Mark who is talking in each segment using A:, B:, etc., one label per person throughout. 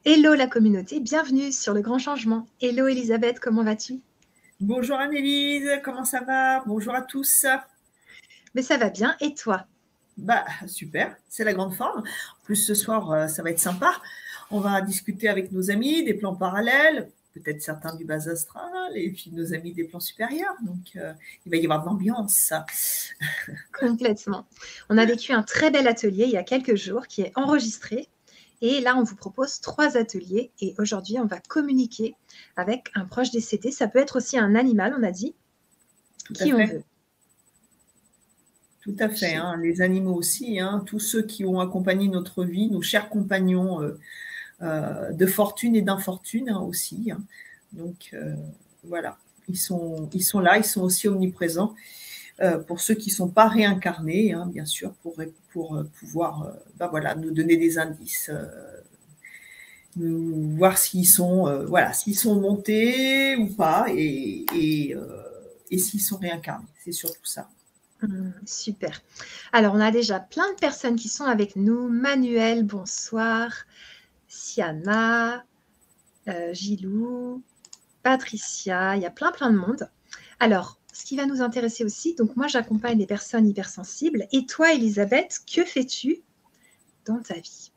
A: Hello la communauté, bienvenue sur le grand changement. Hello Elisabeth, comment vas-tu?
B: Bonjour Annelise, comment ça va? Bonjour à tous.
A: Mais ça va bien, et toi?
B: Bah super, c'est la grande forme. En plus ce soir, ça va être sympa. On va discuter avec nos amis des plans parallèles, peut-être certains du bas astral, et puis nos amis des plans supérieurs. Donc il va y avoir de l'ambiance.
A: Complètement. On a vécu un très bel atelier il y a quelques jours qui est enregistré. Et là, on vous propose 3 ateliers. Et aujourd'hui, on va communiquer avec un proche décédé. Ça peut être aussi un animal, on a dit,
B: Tout à
A: qui on
B: fait.
A: veut.
B: Tout à fait, hein, les animaux aussi, hein, tous ceux qui ont accompagné notre vie, nos chers compagnons de fortune et d'infortune hein, aussi. Hein. Donc voilà, ils sont là, ils sont aussi omniprésents. Pour ceux qui ne sont pas réincarnés, hein, bien sûr, pour pouvoir voilà, nous donner des indices, voir s'ils sont, voilà, s'ils sont montés ou pas, et s'ils sont réincarnés. C'est surtout ça.
A: Super. Alors, on a déjà plein de personnes qui sont avec nous. Manuel, bonsoir. Siana, Gilou, Patricia, il y a plein de monde. Alors, ce qui va nous intéresser aussi, donc moi j'accompagne des personnes hypersensibles. Et toi, Elisabeth, que fais-tu dans ta vie?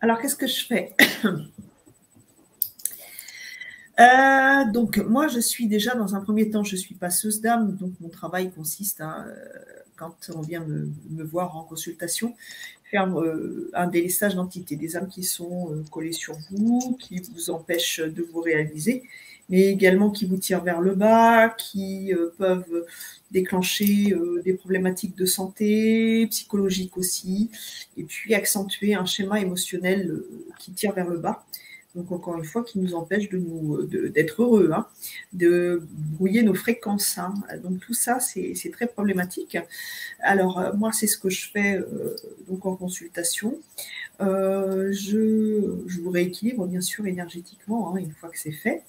B: Alors, qu'est-ce que je fais? Donc, moi, je suis déjà, dans un premier temps, je suis passeuse d'âme. Donc, mon travail consiste à, quand on vient me voir en consultation, faire un délestage d'entités, des âmes qui sont collées sur vous, qui vous empêchent de vous réaliser, mais également qui vous tirent vers le bas, qui peuvent déclencher des problématiques de santé, psychologiques aussi, et puis accentuer un schéma émotionnel qui tire vers le bas. Donc, encore une fois, qui nous empêche d'être heureux, hein, de brouiller nos fréquences. Hein. Donc, tout ça, c'est très problématique. Alors, moi, c'est ce que je fais donc en consultation. Je vous rééquilibre, bien sûr, énergétiquement, hein, une fois que c'est fait.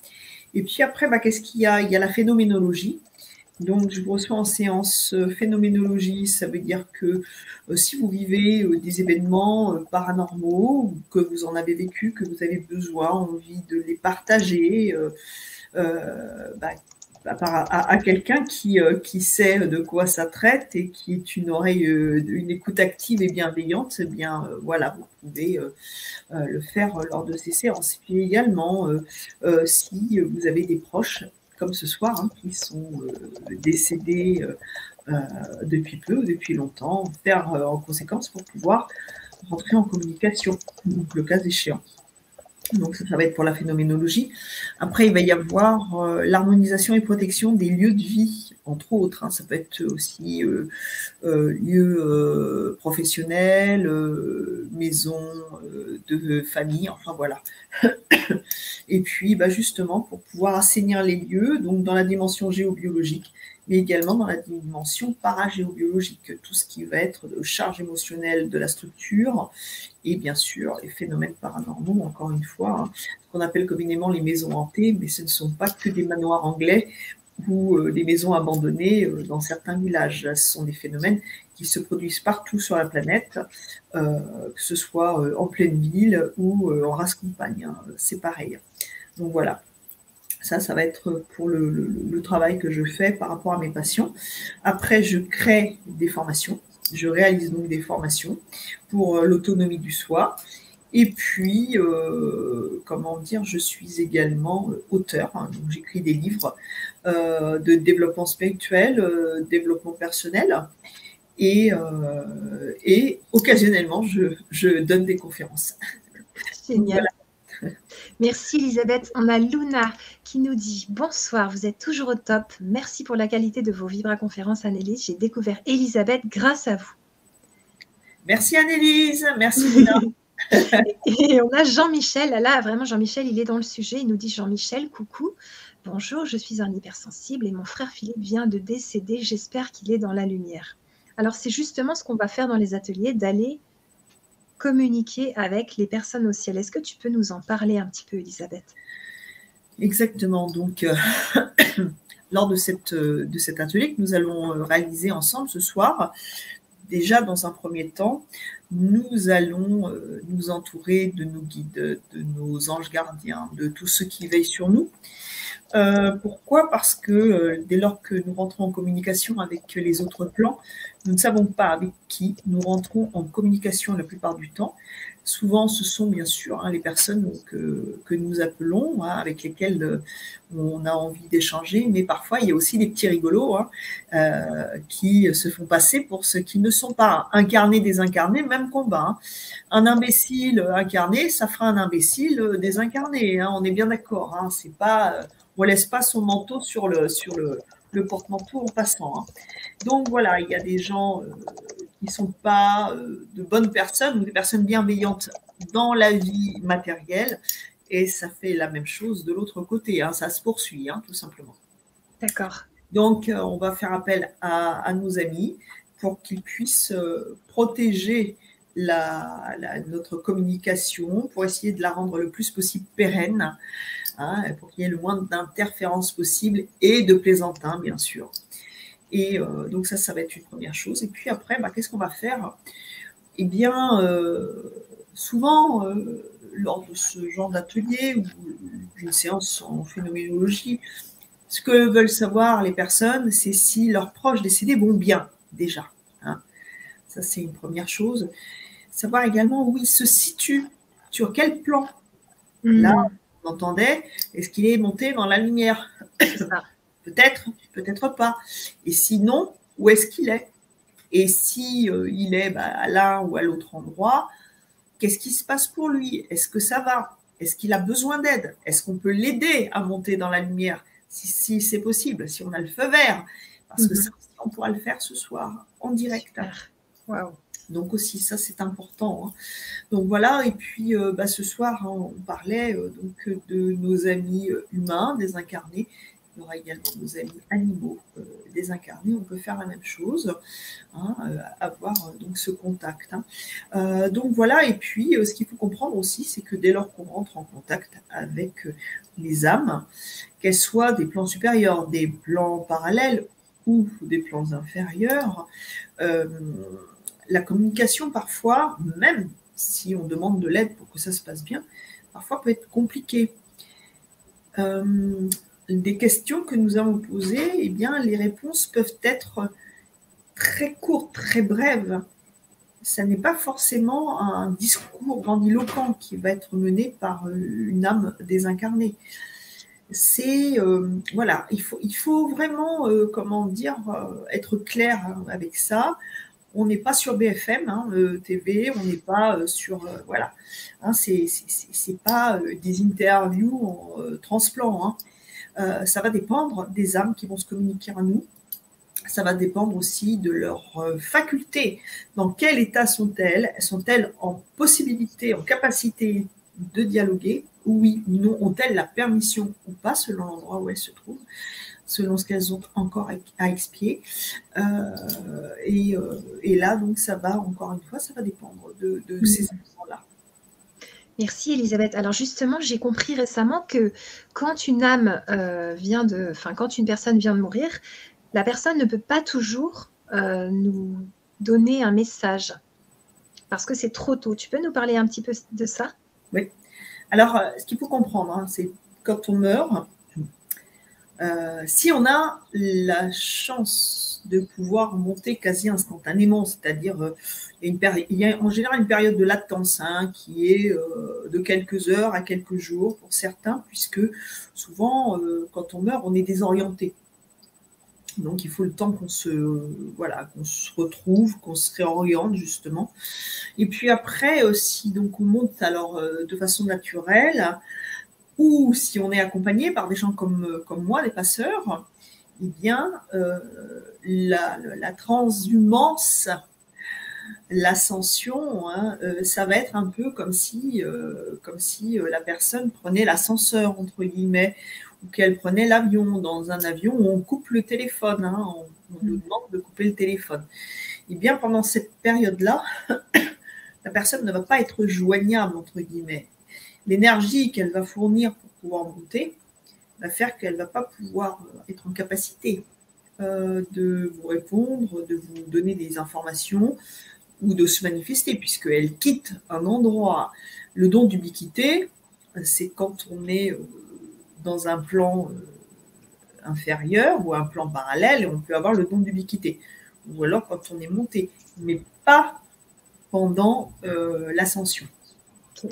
B: Et puis après, qu'est-ce qu'il y a? Il y a la phénoménologie. Donc, je vous reçois en séance phénoménologie. Ça veut dire que si vous vivez des événements paranormaux, ou que vous en avez vécu, que vous avez besoin, envie de les partager, euh, bah, à quelqu'un qui sait de quoi ça traite et qui est une oreille, une écoute active et bienveillante, eh bien, voilà, vous pouvez le faire lors de ces séances. Et puis également, si vous avez des proches, comme ce soir, hein, qui sont décédés depuis peu, depuis longtemps, faire en conséquence pour pouvoir rentrer en communication, donc le cas échéant. Donc ça va être pour la phénoménologie. Après, il va y avoir l'harmonisation et protection des lieux de vie, entre autres. Hein. Ça peut être aussi lieux professionnels, maisons de famille, enfin voilà. Et puis, justement, pour pouvoir assainir les lieux, donc dans la dimension géobiologique, mais également dans la dimension paragéobiologique, tout ce qui va être de charge émotionnelle de la structure, et bien sûr les phénomènes paranormaux, encore une fois, hein, ce qu'on appelle communément les maisons hantées, mais ce ne sont pas que des manoirs anglais ou des maisons abandonnées dans certains villages. Ce sont des phénomènes qui se produisent partout sur la planète, que ce soit en pleine ville ou en race campagne. Hein, c'est pareil. Donc voilà. Ça va être pour le travail que je fais par rapport à mes patients. Après, je crée des formations. Je réalise donc des formations pour l'autonomie du soi. Et puis, comment dire, je suis également auteur. Hein, donc j'écris des livres de développement spirituel, développement personnel. Et occasionnellement, je donne des conférences. Donc
A: Génial.
B: voilà.
A: Merci Elisabeth. On a Luna qui nous dit bonsoir, vous êtes toujours au top. Merci pour la qualité de vos vibra-conférences, Annelise. J'ai découvert Elisabeth grâce à vous.
B: Merci Annelise, merci Luna.
A: Et on a Jean-Michel. Là, vraiment, Jean-Michel, il est dans le sujet. Il nous dit Jean-Michel, coucou. Bonjour, je suis un hypersensible et mon frère Philippe vient de décéder. J'espère qu'il est dans la lumière. Alors, c'est justement ce qu'on va faire dans les ateliers, d'aller communiquer avec les personnes au ciel. Est-ce que tu peux nous en parler un petit peu, Elisabeth?
B: Exactement. Donc, lors de cet atelier que nous allons réaliser ensemble ce soir, déjà, dans un premier temps, nous allons nous entourer de nos guides, de nos anges gardiens, de tous ceux qui veillent sur nous. Pourquoi? Parce que dès lors que nous rentrons en communication avec les autres plans, nous ne savons pas avec qui nous rentrons en communication la plupart du temps. Souvent, ce sont bien sûr les personnes que nous appelons, avec lesquelles on a envie d'échanger, mais parfois, il y a aussi des petits rigolos qui se font passer pour ceux qui ne sont pas incarnés, désincarnés, même combat. Un imbécile incarné, ça fera un imbécile désincarné, on est bien d'accord. C'est pas, on ne laisse pas son manteau sur le porte-manteau en passant. Donc voilà, il y a des gens qui ne sont pas de bonnes personnes ou des personnes bienveillantes dans la vie matérielle, et ça fait la même chose de l'autre côté, ça se poursuit, tout simplement.
A: D'accord.
B: Donc, on va faire appel à nos amis pour qu'ils puissent protéger notre communication, pour essayer de la rendre le plus possible pérenne, pour qu'il y ait le moins d'interférences possible et de plaisantins, bien sûr. Et donc ça va être une première chose. Et puis après, qu'est-ce qu'on va faire? Eh bien, souvent, lors de ce genre d'atelier ou d'une séance en phénoménologie, ce que veulent savoir les personnes, c'est si leurs proches décédés vont bien, déjà. Ça, c'est une première chose. Savoir également où ils se situent, sur quel plan. Là, on entendait, est-ce qu'il est monté dans la lumière? Peut-être, peut-être pas. Et sinon, où est-ce qu'il est? Et si il est à l'un ou à l'autre endroit, qu'est-ce qui se passe pour lui? Est-ce que ça va? Est-ce qu'il a besoin d'aide? Est-ce qu'on peut l'aider à monter dans la lumière? Si c'est possible, si on a le feu vert. Parce que ça, on pourra le faire ce soir, en direct.
A: Wow.
B: Donc aussi, ça, c'est important. Donc voilà, et puis ce soir, on parlait de nos amis humains désincarnés. Il y aura également nos amis animaux désincarnés. On peut faire la même chose, avoir donc ce contact. Donc voilà, et puis ce qu'il faut comprendre aussi, c'est que dès lors qu'on rentre en contact avec les âmes, qu'elles soient des plans supérieurs, des plans parallèles ou des plans inférieurs, la communication parfois, même si on demande de l'aide pour que ça se passe bien, parfois peut être compliquée. Des questions que nous avons posées, eh bien, les réponses peuvent être très courtes, très brèves. Ça n'est pas forcément un discours grandiloquent qui va être mené par une âme désincarnée. C'est, voilà, il faut vraiment, être clair avec ça. On n'est pas sur BFM TV, on n'est pas sur voilà, c'est pas des interviews en transplant. Ça va dépendre des âmes qui vont se communiquer à nous. Ça va dépendre aussi de leurs facultés. Dans quel état sont-elles? Sont-elles en possibilité, en capacité de dialoguer? Oui ou non? Ont-elles la permission ou pas, selon l'endroit où elles se trouvent, selon ce qu'elles ont encore à expier. Et là, donc, ça va, encore une fois, ça va dépendre de ces éléments-là.
A: Merci Elisabeth. Alors justement, j'ai compris récemment que quand une âme quand une personne vient de mourir, la personne ne peut pas toujours nous donner un message parce que c'est trop tôt. Tu peux nous parler un petit peu de ça?
B: Oui. Alors, ce qu'il faut comprendre, c'est quand on meurt, si on a la chance de pouvoir monter quasi instantanément, c'est-à-dire il y a en général une période de latence qui est de quelques heures à quelques jours pour certains, puisque souvent, quand on meurt, on est désorienté. Donc, il faut le temps qu'on se retrouve, qu'on se réoriente, justement. Et puis après, si donc on monte alors de façon naturelle, ou si on est accompagné par des gens comme moi, des passeurs, eh bien, la transhumance, l'ascension, ça va être un peu comme si la personne prenait l'ascenseur, entre guillemets, ou qu'elle prenait l'avion. Dans un avion où on coupe le téléphone, on nous demande de couper le téléphone. Eh bien, pendant cette période-là, la personne ne va pas être joignable, entre guillemets. L'énergie qu'elle va fournir pour pouvoir monter va faire qu'elle ne va pas pouvoir être en capacité de vous répondre, de vous donner des informations ou de se manifester, puisqu'elle quitte un endroit. Le don d'ubiquité, c'est quand on est dans un plan inférieur ou un plan parallèle, on peut avoir le don d'ubiquité. Ou alors quand on est monté, mais pas pendant l'ascension.
A: Ok.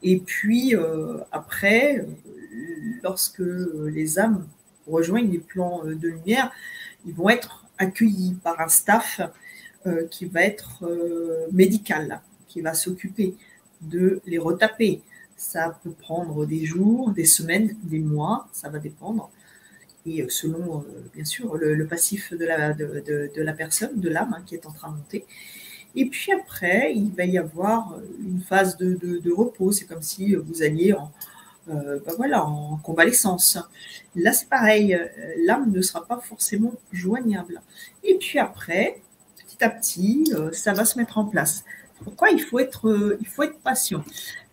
B: Et puis après, lorsque les âmes rejoignent les plans de lumière, ils vont être accueillis par un staff qui va être médical, qui va s'occuper de les retaper. Ça peut prendre des jours, des semaines, des mois, ça va dépendre. Et selon, bien sûr, le passif de la personne, de l'âme qui est en train de monter. Et puis après, il va y avoir une phase de repos. C'est comme si vous alliez en convalescence. Là, c'est pareil. L'âme ne sera pas forcément joignable. Et puis après, petit à petit, ça va se mettre en place. Pourquoi il faut être patient.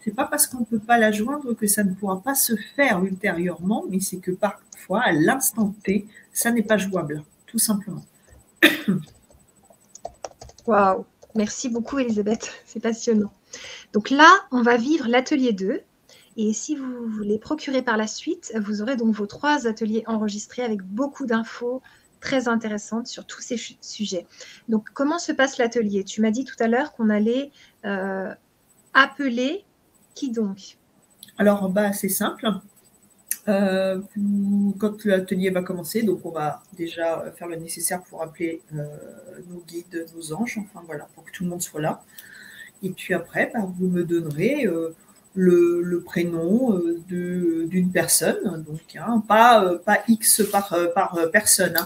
B: C'est pas parce qu'on ne peut pas la joindre que ça ne pourra pas se faire ultérieurement, mais c'est que parfois, à l'instant T, ça n'est pas jouable, tout simplement.
A: Waouh, merci beaucoup Elisabeth, c'est passionnant. Donc là, on va vivre l'atelier 2. Et si vous voulez procurer par la suite, vous aurez donc vos 3 ateliers enregistrés avec beaucoup d'infos très intéressantes sur tous ces sujets. Donc, comment se passe l'atelier? Tu m'as dit tout à l'heure qu'on allait appeler qui donc?
B: Alors, c'est simple. Quand l'atelier va commencer, donc on va déjà faire le nécessaire pour appeler nos guides, nos anges, enfin voilà, pour que tout le monde soit là. Et puis après, vous me donnerez le prénom d'une personne, donc pas X par personne,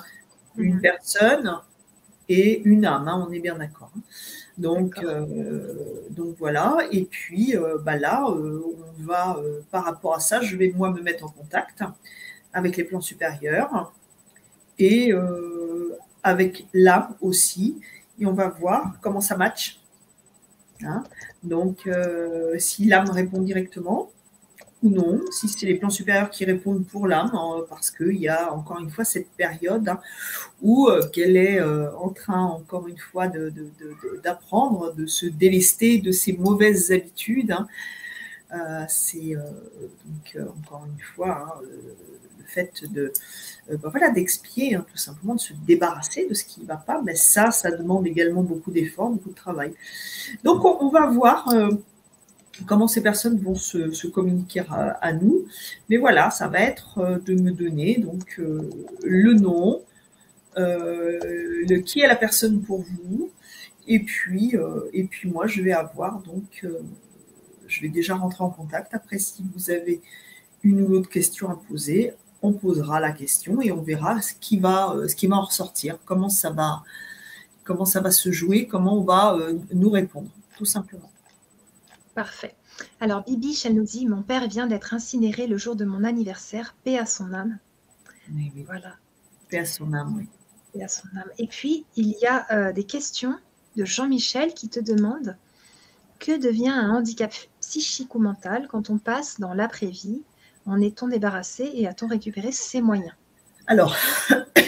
B: une personne et une âme, on est bien d'accord. Donc voilà, et puis là, on va, par rapport à ça, je vais moi me mettre en contact avec les plans supérieurs et avec l'âme aussi, et on va voir comment ça match. Donc, si l'âme répond directement ou non, si c'est les plans supérieurs qui répondent pour l'âme, parce qu'il y a encore une fois cette période où qu'elle est en train, encore une fois, d'apprendre, de se délester de ses mauvaises habitudes. C'est donc, encore une fois, le fait d'expier, tout simplement, de se débarrasser de ce qui ne va pas, mais ça demande également beaucoup d'efforts, beaucoup de travail. Donc, on va voir comment ces personnes vont se communiquer à nous. Mais voilà, ça va être de me donner donc le nom, qui est la personne pour vous, et puis moi je vais avoir donc je vais déjà rentrer en contact. Après, si vous avez une ou l'autre question à poser, on posera la question et on verra ce qui va en ressortir, comment ça va se jouer, comment on va nous répondre, tout simplement.
A: Parfait. Alors, Bibiche, elle nous dit « Mon père vient d'être incinéré le jour de mon anniversaire, paix à son âme. »
B: Oui.
A: Voilà.
B: Paix à son âme, oui.
A: Paix à son âme. Et puis, il y a des questions de Jean-Michel qui te demande « Que devient un handicap psychique ou mental quand on passe dans l'après-vie? En est-on débarrassé et a-t-on récupéré ses moyens ?»
B: Alors,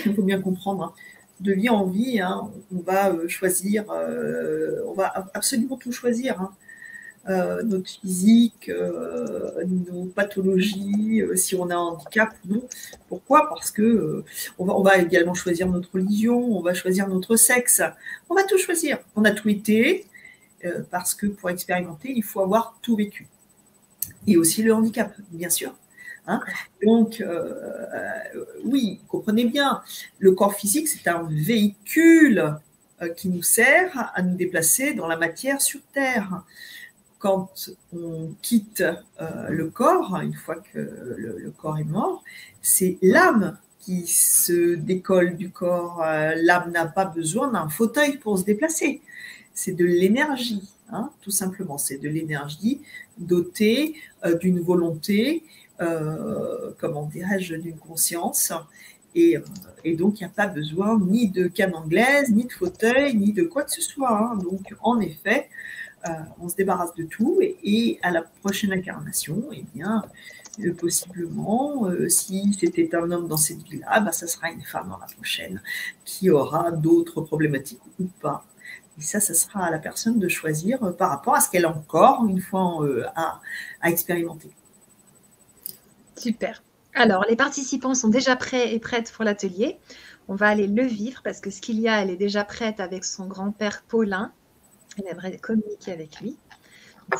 B: il faut bien comprendre, de vie en vie, on va choisir, on va absolument tout choisir. Notre physique, nos pathologies, si on a un handicap ou non. Pourquoi? Parce que on va également choisir notre religion, on va choisir notre sexe, on va tout choisir. On a tout été, parce que pour expérimenter, il faut avoir tout vécu. Et aussi le handicap, bien sûr. Donc, oui, comprenez bien, le corps physique, c'est un véhicule qui nous sert à nous déplacer dans la matière sur Terre. Quand on quitte le corps, une fois que le corps est mort, c'est l'âme qui se décolle du corps. L'âme n'a pas besoin d'un fauteuil pour se déplacer. C'est de l'énergie, tout simplement. C'est de l'énergie dotée d'une volonté, comment dirais-je, d'une conscience. Et donc, il n'y a pas besoin ni de canne anglaise, ni de fauteuil, ni de quoi que ce soit. Donc, en effet, on se débarrasse de tout et à la prochaine incarnation, eh bien, possiblement, si c'était un homme dans cette vie-là, bah, ça sera une femme dans la prochaine qui aura d'autres problématiques ou pas. Et ça sera à la personne de choisir par rapport à ce qu'elle a encore, une fois, à expérimenter.
A: Super. Alors, les participants sont déjà prêts et prêtes pour l'atelier. On va aller le vivre parce que Skylia, elle est déjà prête avec son grand-père Paulin. Elle aimerait communiquer avec lui.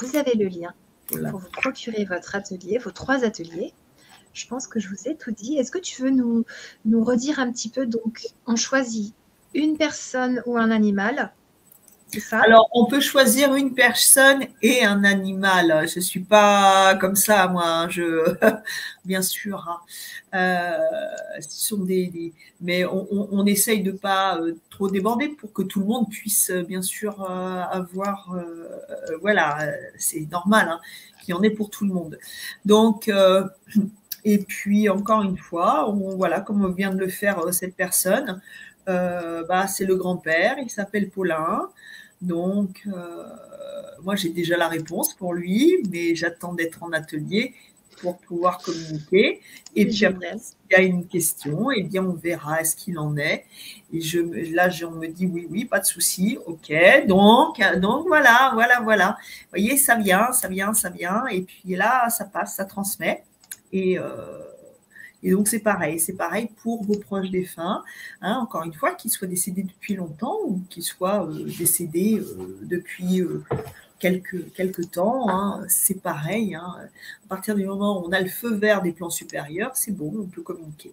A: Vous avez le lien pour vous procurer votre atelier, vos 3 ateliers. Je pense que je vous ai tout dit. Est-ce que tu veux nous redire un petit peu? Donc, on choisit une personne ou un animal. C'est ça?
B: Alors, on peut choisir une personne et un animal. Je ne suis pas comme ça, moi. Bien sûr. Ce sont mais on essaye de ne pas trop déborder pour que tout le monde puisse, bien sûr, avoir. Voilà, c'est normal hein, qu'il y en ait pour tout le monde. Donc, et puis, encore une fois, voilà, comme on vient de le faire, cette personne, c'est le grand-père, il s'appelle Paulin. Donc, moi, j'ai déjà la réponse pour lui, mais j'attends d'être en atelier pour pouvoir communiquer. Et puis après, s'il y a une question, eh bien, on verra ce qu'il en est. Et là, on me dit oui, pas de souci, ok. Donc voilà. Vous voyez, ça vient. Et puis là, ça passe, ça transmet. Et donc, c'est pareil pour vos proches défunts, hein, encore une fois, qu'ils soient décédés depuis longtemps ou qu'ils soient décédés depuis quelques temps, hein, c'est pareil. Hein. À partir du moment où on a le feu vert des plans supérieurs, c'est bon, on peut communiquer.